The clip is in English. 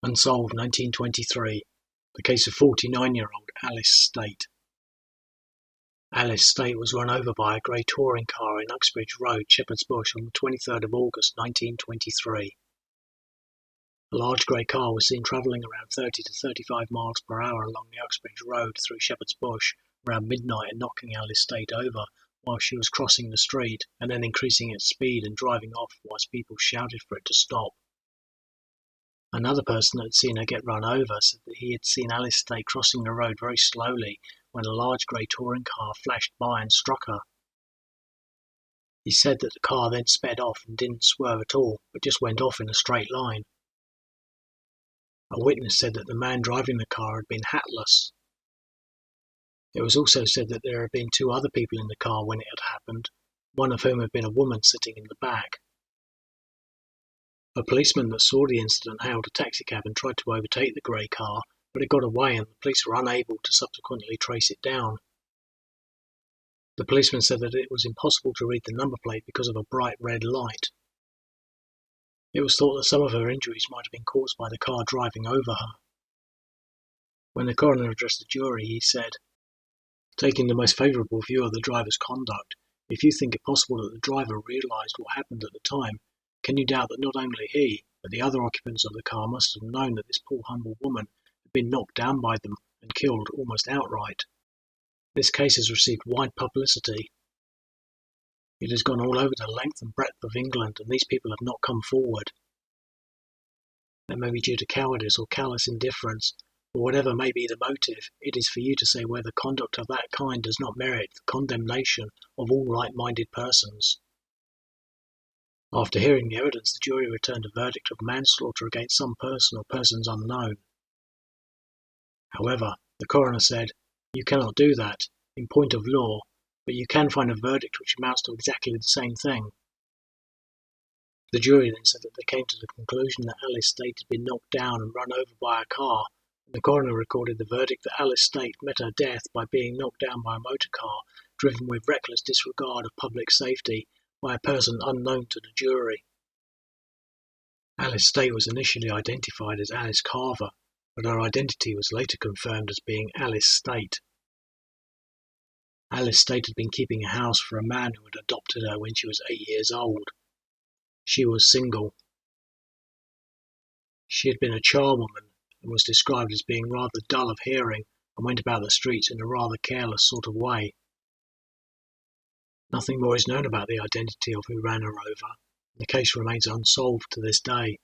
Unsolved 1923. The case of 49-year-old Alice State. Alice State was run over by a grey touring car in Uxbridge Road, Shepherd's Bush on the 23rd of August 1923. A large grey car was seen travelling around 30 to 35 miles per hour along the Uxbridge Road through Shepherd's Bush around midnight and knocking Alice State over while she was crossing the street, and then increasing its speed and driving off whilst people shouted for it to stop. Another person that had seen her get run over said that he had seen Alice State crossing the road very slowly when a large grey touring car flashed by and struck her. He said that the car then sped off and didn't swerve at all, but just went off in a straight line. A witness said that the man driving the car had been hatless. It was also said that there had been two other people in the car when it had happened, one of whom had been a woman sitting in the back. A policeman that saw the incident hailed a taxicab and tried to overtake the grey car, but it got away and the police were unable to subsequently trace it down. The policeman said that it was impossible to read the number plate because of a bright red light. It was thought that some of her injuries might have been caused by the car driving over her. When the coroner addressed the jury, he said, "Taking the most favourable view of the driver's conduct, if you think it possible that the driver realised what happened at the time, can you doubt that not only he, but the other occupants of the car must have known that this poor humble woman had been knocked down by them and killed almost outright? This case has received wide publicity. It has gone all over the length and breadth of England, and these people have not come forward. That may be due to cowardice or callous indifference, or whatever may be the motive, it is for you to say whether conduct of that kind does not merit the condemnation of all right-minded persons." After hearing the evidence, the jury returned a verdict of manslaughter against some person or persons unknown. However, the coroner said, "You cannot do that, in point of law, but you can find a verdict which amounts to exactly the same thing." The jury then said that they came to the conclusion that Alice State had been knocked down and run over by a car, and the coroner recorded the verdict that Alice State met her death by being knocked down by a motor car driven with reckless disregard of public safety by a person unknown to the jury. Alice State was initially identified as Alice Carver, but her identity was later confirmed as being Alice State. Alice State had been keeping a house for a man who had adopted her when she was 8 years old. She was single. She had been a charwoman and was described as being rather dull of hearing and went about the streets in a rather careless sort of way. Nothing more is known about the identity of who ran her over. The case remains unsolved to this day.